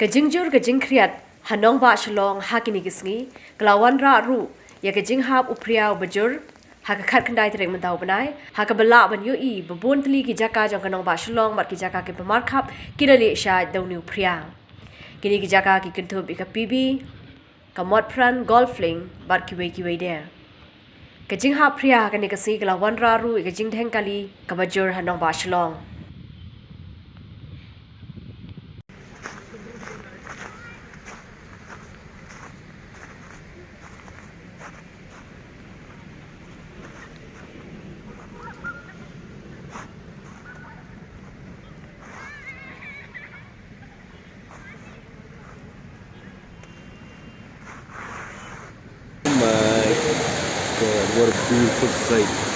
Kajingjur kajingkriat Nongbah Shillong hakini gisngi kelawan ra ru ya kajinghap upriau bajur hakakat kendai tereng mentau benai hakabala banyu I bebun teli ki Jaka jong Nongbah Shillong mat ki Jaka ki pemarkap kira Lieh Shaid Bun upriau kini ki Jaka ki kentub ika pibi kamot pran golfling bat kiwei der kajinghap pria hakani kasi kelawan ra ru kajing dheng kali kabajur Nongbah Shillong What a beautiful sight.